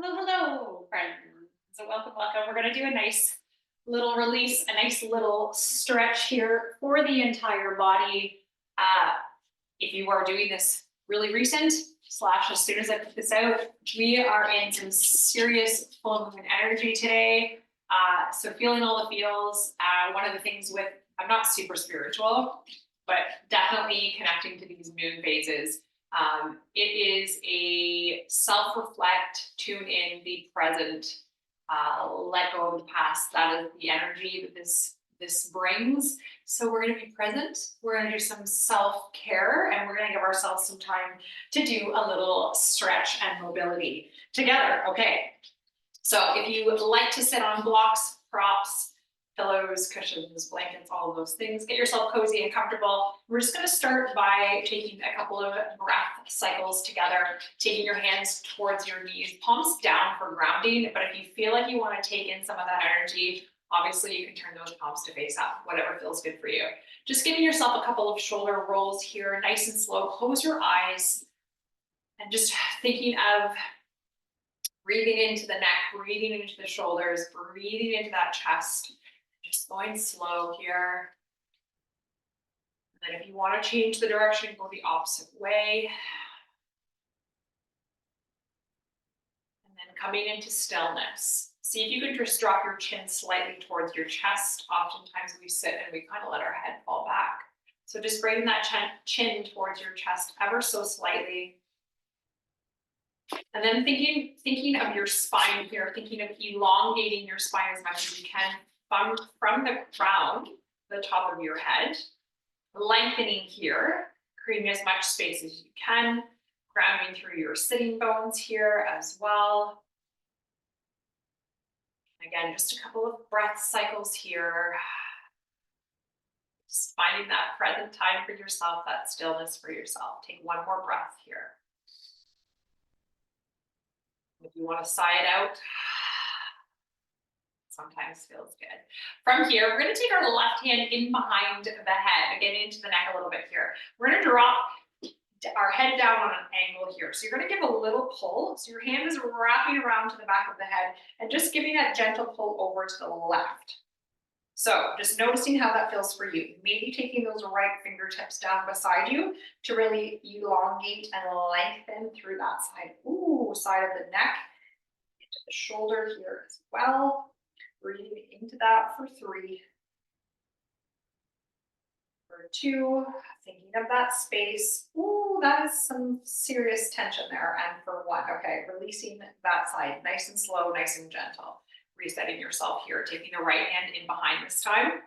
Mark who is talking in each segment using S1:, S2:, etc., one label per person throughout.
S1: Hello, hello, friends. So welcome. We're going to do a nice little release, a nice little stretch here for the entire body. Uh, if you are doing this really recent, slash as soon as I put this out, we are in some serious full moon energy today. So feeling all the feels. One of the things with, I'm not super spiritual, but definitely connecting to these moon phases. It is a self-reflect, tune in, be present, let go of the past. That is the energy that this brings. So we're going to be present. We're going to do some self-care, and we're going to give ourselves some time to do a little stretch and mobility together. Okay. So if you would like to sit on blocks, props, pillows, cushions, blankets, all of those things, get yourself cozy and comfortable. We're just going to start by taking a couple of breath cycles together, taking your hands towards your knees, palms down for grounding. But if you feel like you want to take in some of that energy, obviously you can turn those palms to face up, whatever feels good for you. Just giving yourself a couple of shoulder rolls here, nice and slow. Close your eyes and just thinking of breathing into the neck, breathing into the shoulders, breathing into that chest. Just going slow here. And then if you want to change the direction, go the opposite way. And then coming into stillness. See if you can just drop your chin slightly towards your chest. Oftentimes we sit and we kind of let our head fall back. So just bringing that chin towards your chest ever so slightly. And then thinking of your spine here, thinking of elongating your spine as much as you can from the crown, the top of your head, lengthening here, creating as much space as you can, grounding through your sitting bones here as well. Again, just a couple of breath cycles here. Just finding that present time for yourself, that stillness for yourself. Take one more breath here. If you want to sigh it out, sometimes feels good. From here, we're going to take our left hand in behind the head, again into the neck a little bit here. We're going to drop our head down on an angle here. So you're going to give a little pull. So your hand is wrapping around to the back of the head and just giving a gentle pull over to the left. So just noticing how that feels for you. Maybe taking those right fingertips down beside you to really elongate and lengthen through that side of the neck, into the shoulder here as well. Breathing into that for 3. For 2, thinking of that space. Ooh, that is some serious tension there. And for 1, okay, releasing that side, nice and slow, nice and gentle. Resetting yourself here, taking the right hand in behind this time.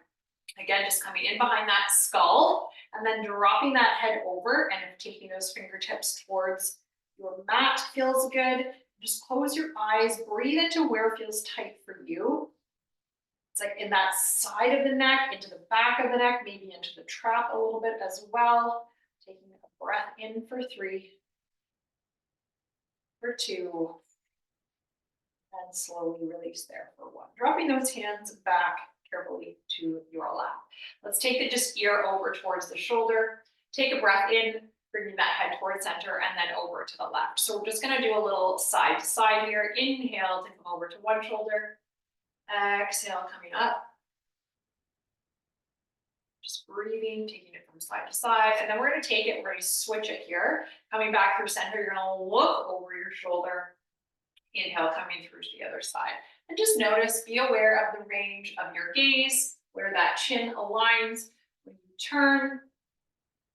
S1: Again, just coming in behind that skull and then dropping that head over and taking those fingertips towards your mat feels good. Just close your eyes, breathe into where feels tight for you. It's like in that side of the neck, into the back of the neck, maybe into the trap a little bit as well. Taking a breath in for 3, for 2, and slowly release there for 1. Dropping those hands back carefully to your lap. Let's take the just ear over towards the shoulder. Take a breath in, bringing that head towards center and then over to the left. So we're just going to do a little side to side here. Inhale to come over to one shoulder. Exhale, coming up. Just breathing, taking it from side to side. And then we're going to take it, we're going to switch it here. Coming back through center, you're going to look over your shoulder. Inhale, coming through to the other side. And just notice, be aware of the range of your gaze, where that chin aligns when you turn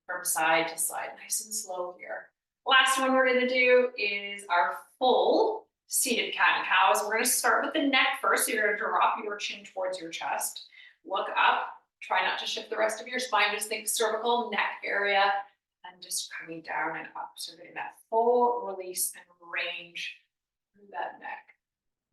S1: from side to side. Nice and slow here. Last one we're going to do is our full seated cat and cows. We're going to start with the neck first. So you're going to drop your chin towards your chest. Look up. Try not to shift the rest of your spine. Just think cervical neck area and just coming down and up. So getting that full release and range through that neck.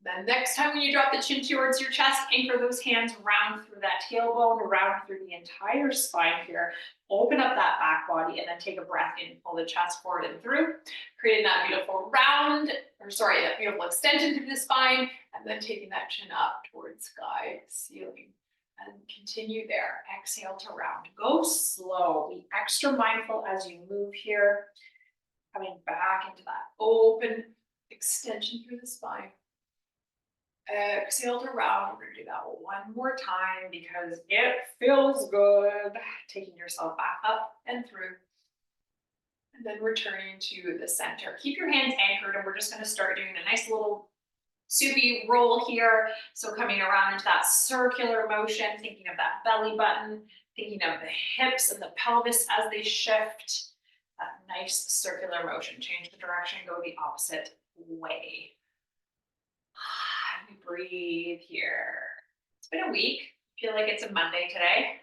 S1: Then next time when you drop the chin towards your chest, anchor those hands round through that tailbone, round through the entire spine here. Open up that back body and then take a breath in, pull the chest forward and through, creating that beautiful that beautiful extension through the spine, and then taking that chin up towards sky, ceiling, and continue there. Exhale to round. Go slow. Be extra mindful as you move here. Coming back into that open extension through the spine. Exhale to round. We're gonna do that one more time because it feels good. Taking yourself back up and through. And then returning to the center. Keep your hands anchored, and we're just gonna start doing a nice little Subi roll here. So coming around into that circular motion, thinking of that belly button, thinking of the hips and the pelvis as they shift. That nice circular motion. Change the direction, go the opposite way. And we breathe here. It's been a week. Feel like it's a Monday today.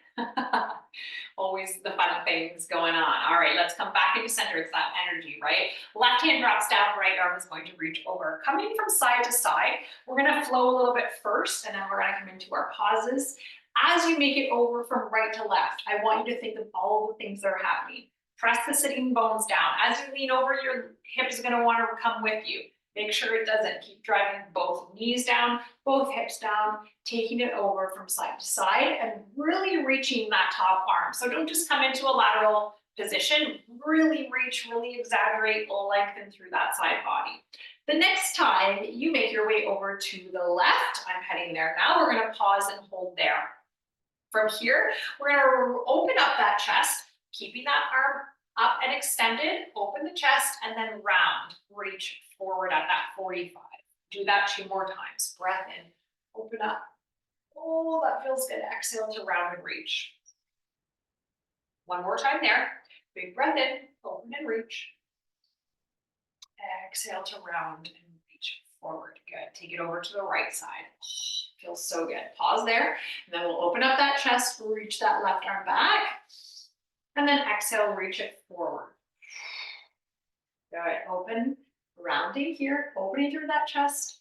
S1: Always the fun things going on. All right, let's come back into center. It's that energy, right? Left hand drops down, right arm is going to reach over. Coming from side to side, we're gonna flow a little bit first, and then we're gonna come into our pauses. As you make it over from right to left, I want you to think of all the things that are happening. Press the sitting bones down. As you lean over, your hip is gonna wanna come with you. Make sure it doesn't. Keep driving both knees down, both hips down, taking it over from side to side and really reaching that top arm. So don't just come into a lateral position, really reach, really exaggerate, lengthen through that side body. The next time you make your way over to the left, I'm heading there now, we're gonna pause and hold there. From here, we're gonna open up that chest, keeping that arm up and extended, open the chest, and then round, reach forward at that 45. Do that 2 more times. Breath in, open up. Oh, that feels good. Exhale to round and reach. 1 more time there. Big breath in, open and reach. Exhale to round and reach forward. Good. Take it over to the right side. Feels so good. Pause there, and then we'll open up that chest, reach that left arm back, and then exhale, reach it forward. Good. Open. Rounding here, opening through that chest,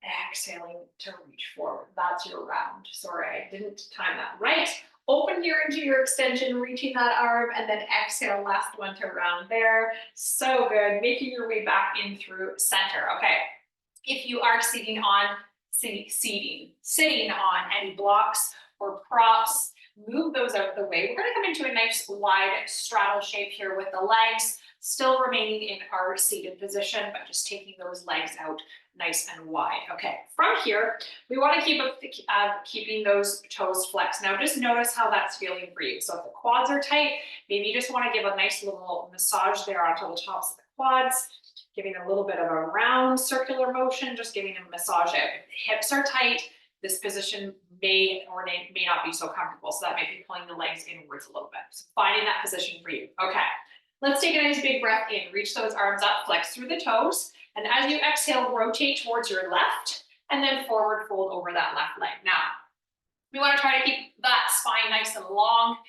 S1: exhaling to reach forward. That's your round. Sorry, I didn't time that right. Open here into your extension, reaching that arm, and then exhale, last one to round there. So good. Making your way back in through center. Okay. If you are sitting on any blocks or props, move those out of the way. We're going to come into a nice wide straddle shape here with the legs still remaining in our seated position, but just taking those legs out nice and wide. Okay, from here, we want to keep keeping those toes flexed. Now just notice how that's feeling for you. So if the quads are tight, maybe you just want to give a nice little massage there onto the tops of the quads, giving a little bit of a round circular motion, just giving a massage out. If the hips are tight, this position may or may not be so comfortable. So that might be pulling the legs inwards a little bit. So finding that position for you. Okay. Let's take a nice big breath in, reach those arms up, flex through the toes. And as you exhale, rotate towards your left and then forward fold over that left leg. Now, we want to try to keep that spine nice and long.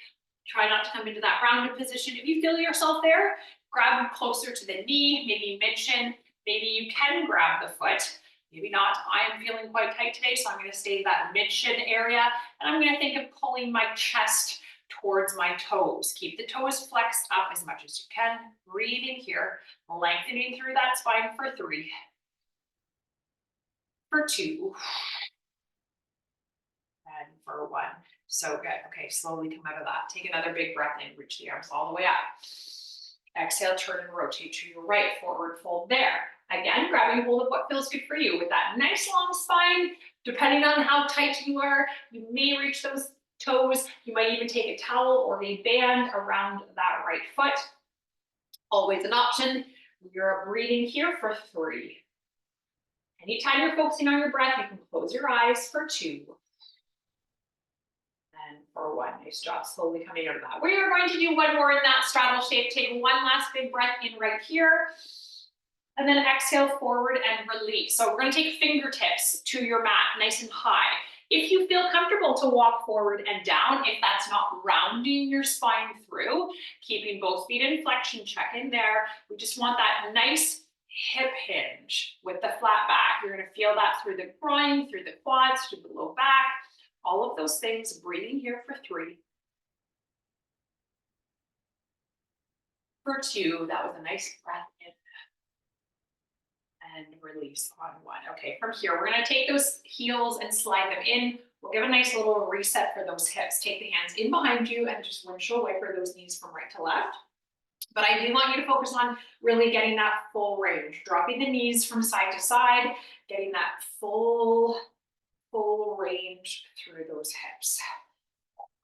S1: Try not to come into that rounded position. If you feel yourself there, grab closer to the knee, maybe mid-shin. Maybe you can grab the foot. Maybe not. I am feeling quite tight today, so I'm going to stay in that mid-shin area. And I'm going to think of pulling my chest towards my toes. Keep the toes flexed up as much as you can. Breathe in here, lengthening through that spine for 3, for 2, and for 1. So good. Okay, slowly come out of that. Take another big breath in, reach the arms all the way up. Exhale, turn and rotate to your right, forward fold there. Again, grabbing hold of what feels good for you with that nice long spine. Depending on how tight you are, you may reach those toes. You might even take a towel or a band around that right foot. Always an option. You're breathing here for 3. Anytime you're focusing on your breath, you can close your eyes for 2. And for 1. Nice job, slowly coming out of that. We are going to do 1 more in that straddle shape. Take 1 last big breath in right here. And then exhale forward and release. So we're going to take fingertips to your mat, nice and high. If you feel comfortable to walk forward and down, if that's not rounding your spine through, keeping both feet in flexion, check in there. We just want that nice hip hinge with the flat back. You're going to feel that through the groin, through the quads, through the low back, all of those things. Breathing here for 3. For 2, that was a nice breath in. And release on 1. Okay, from here, we're going to take those heels and slide them in. We'll give a nice little reset for those hips. Take the hands in behind you and just windshield wiper those knees from right to left. But I do want you to focus on really getting that full range, dropping the knees from side to side, getting that full range through those hips.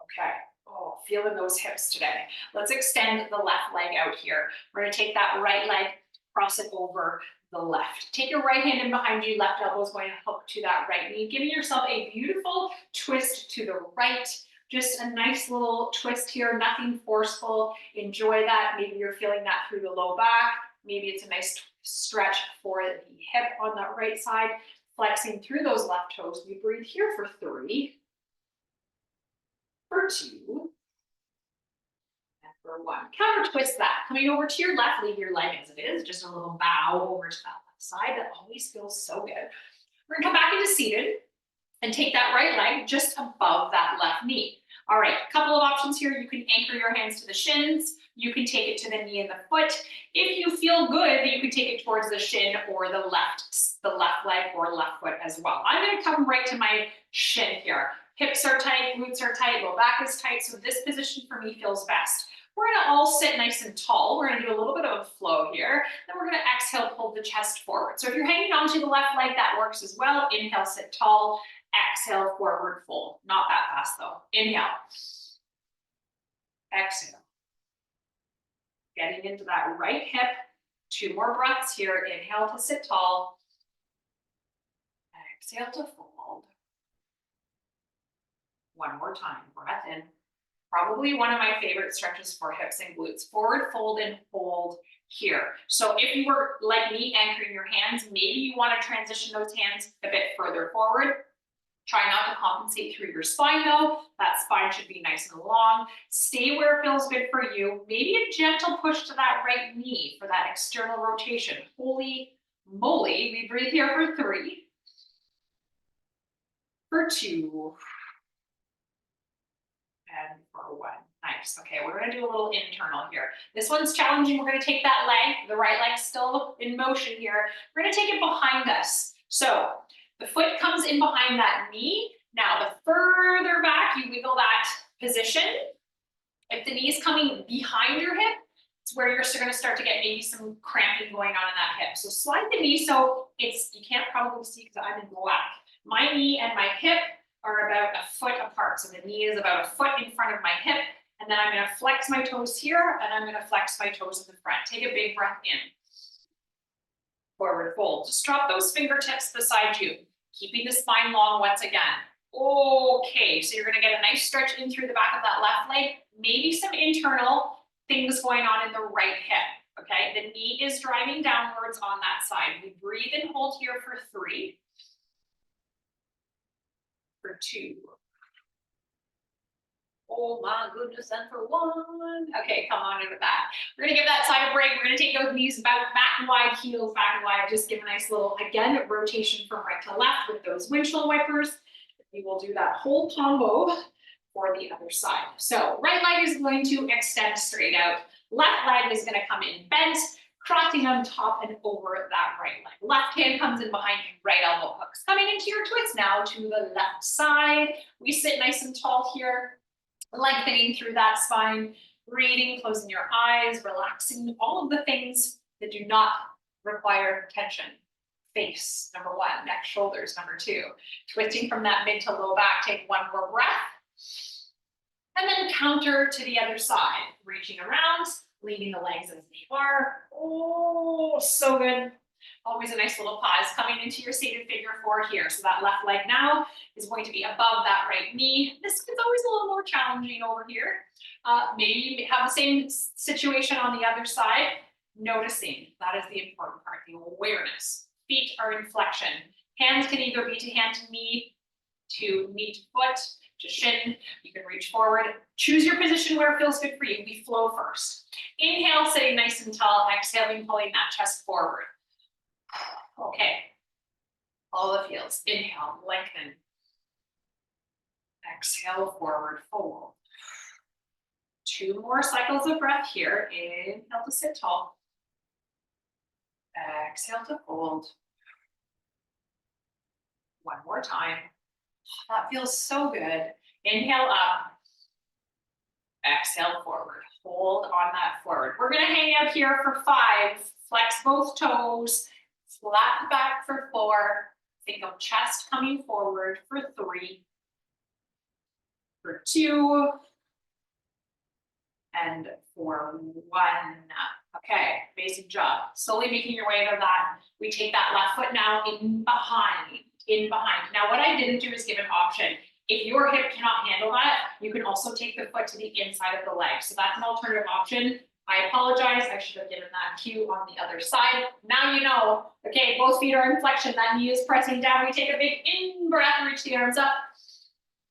S1: Okay, oh, feeling those hips today. Let's extend the left leg out here. We're gonna take that right leg, cross it over the left. Take your right hand in behind you, left elbow is going to hook to that right knee, giving yourself a beautiful twist to the right. Just a nice little twist here, nothing forceful. Enjoy that. Maybe you're feeling that through the low back. Maybe it's a nice stretch for the hip on that right side. Flexing through those left toes. We breathe here for 3, for 2, and for 1. Counter twist that. Coming over to your left, leave your leg as it is. Just a little bow over to that left side. That always feels so good. We're gonna come back into seated and take that right leg just above that left knee. All right, a couple of options here. You can anchor your hands to the shins. You can take it to the knee and the foot. If you feel good, you can take it towards the shin or the left leg or left foot as well. I'm gonna come right to my shin here. Hips are tight, glutes are tight, low back is tight, so this position for me feels best. We're gonna all sit nice and tall. We're gonna do a little bit of a flow here. Then we're gonna exhale, pull the chest forward. So if you're hanging onto the left leg, that works as well. Inhale, sit tall. Exhale, forward fold. Not that fast though. Inhale. Exhale. Getting into that right hip. 2 more breaths here. Inhale to sit tall. Exhale to fold. 1 more time. Breath in. Probably one of my favorite stretches for hips and glutes. Forward fold and hold here. So if you were like me anchoring your hands, maybe you want to transition those hands a bit further forward. Try not to compensate through your spine though. That spine should be nice and long. Stay where it feels good for you. Maybe a gentle push to that right knee for that external rotation. Holy moly. We breathe here for 3, for 2, and for 1. Nice. Okay, we're gonna do a little internal here. This one's challenging. We're gonna take that leg, the right leg still in motion here. We're gonna take it behind us. So the foot comes in behind that knee. Now, the further back you wiggle that position, if the knee is coming behind your hip, it's where you're gonna start to get maybe some cramping going on in that hip. So slide the knee so it's, you can't probably see because I'm in black. My knee and my hip are about a foot apart. So the knee is about a foot in front of my hip. And then I'm gonna flex my toes here and I'm gonna flex my toes in the front. Take a big breath in. Forward fold. Just drop those fingertips beside you, keeping the spine long once again. Okay, so you're gonna get a nice stretch in through the back of that left leg, maybe some internal things going on in the right hip, okay? The knee is driving downwards on that side. We breathe and hold here for 3, for 2. Oh my goodness, and for 1. Okay, come on into that. We're gonna give that side a break. We're gonna take those knees back wide, heels back wide. Just give a nice little, again, rotation from right to left with those windshield wipers. We will do that whole combo for the other side. So right leg is going to extend straight out. Left leg is gonna come in bent, crotching on top and over that right leg. Left hand comes in behind you, right elbow hooks. Coming into your twist now to the left side. We sit nice and tall here. Lengthening through that spine, breathing, closing your eyes, relaxing, all of the things that do not require tension. Face, number 1, neck, shoulders, number 2. Twisting from that mid to low back, take 1 more breath. And then counter to the other side, reaching around, leaving the legs as they are. Oh, so good. Always a nice little pause coming into your seated figure 4 here. So that left leg now is going to be above that right knee. This is always a little more challenging over here. Maybe you have the same situation on the other side. Noticing, that is the important part, the awareness. Feet are in flexion. Hands can either be to hand to knee to foot, to shin. You can reach forward. Choose your position where it feels good for you. We flow first. Inhale, sitting nice and tall. Exhaling, pulling that chest forward. Okay, all the feels. Inhale, lengthen. Exhale, forward fold. 2 more cycles of breath here. Inhale to sit tall. Exhale to fold. 1 more time. That feels so good. Inhale up. Exhale forward. hold on that forward. We're gonna hang out here for 5, flex both toes, flat back for 4, think of chest coming forward for 3, for 2, and for 1. Okay, amazing job. Slowly making your way to that. We take that left foot now in behind, Now what I didn't do is give an option. If your hip cannot handle that, you can also take the foot to the inside of the leg. So that's an alternative option. I apologize, I should have given that cue on the other side. Now you know, okay, both feet are in flexion, that knee is pressing down. We take a big in breath, reach the arms up,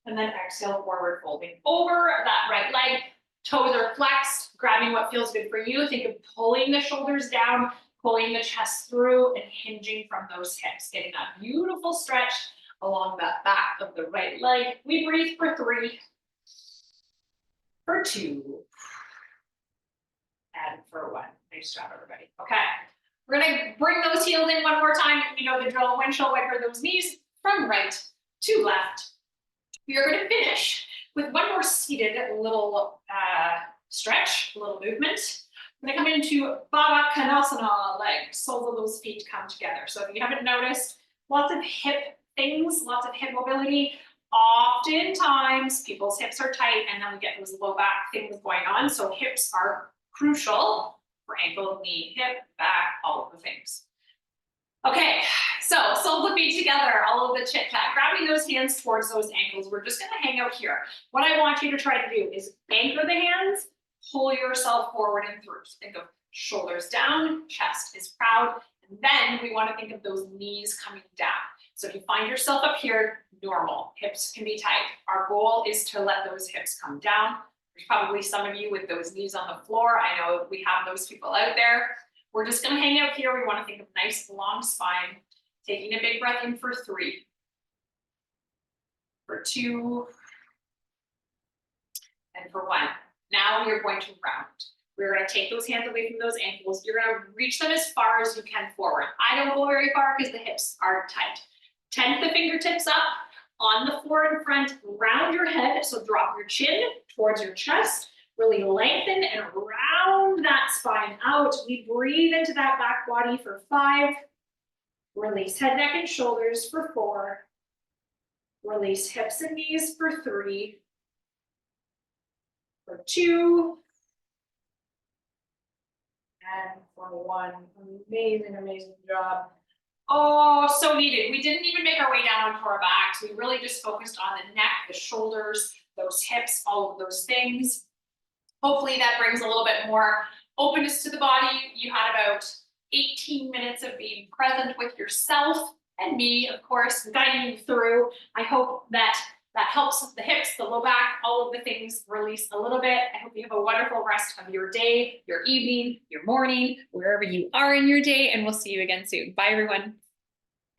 S1: and then exhale, forward folding over that right leg. Toes are flexed, grabbing what feels good for you. Think of pulling the shoulders down, pulling the chest through, and hinging from those hips, getting that beautiful stretch along that back of the right leg. We breathe for 3, for 2, and for 1. Nice job, everybody. Okay, we're gonna bring those heels in one more time. You know the drill, windshield wiper those knees from right to left. We are gonna finish with one more seated little stretch, little movement. I'm gonna come into Baddha Konasana, legs, soles of those feet come together. So if you haven't noticed, lots of hip things, lots of hip mobility. Oftentimes people's hips are tight and then we get those low back things going on. So hips are crucial for ankle, knee, hip, back, all of the things. Okay, so soles of feet together, all of the chit chat, grabbing those hands towards those ankles. We're just gonna hang out here. What I want you to try to do is anchor the hands, pull yourself forward and through. So think of shoulders down, chest is proud, and then we want to think of those knees coming down. So if you find yourself up here, normal, hips can be tight. Our goal is to let those hips come down. There's probably some of you with those knees on the floor. I know we have those people out there. We're just gonna hang out here. We want to think of nice long spine, taking a big breath in for 3, for 2, and for 1. Now we are going to round. We're going to take those hands away from those ankles. You're going to reach them as far as you can forward. I don't go very far because the hips are tight. Tent the fingertips up on the floor in front, round your head. So drop your chin towards your chest, really lengthen and round that spine out. We breathe into that back body for 5. Release head, neck, and shoulders for 4. Release hips and knees for 3. For 2. And for 1. Amazing, amazing job. Oh, so needed. We didn't even make our way down onto our backs. We really just focused on the neck, the shoulders, those hips, all of those things. Hopefully that brings a little bit more openness to the body. You had about 18 minutes of being present with yourself and me, of course, guiding you through. I hope that helps the hips, the low back, all of the things release a little bit. I hope you have a wonderful rest of your day, your evening, your morning, wherever you are in your day, and we'll see you again soon. Bye, everyone.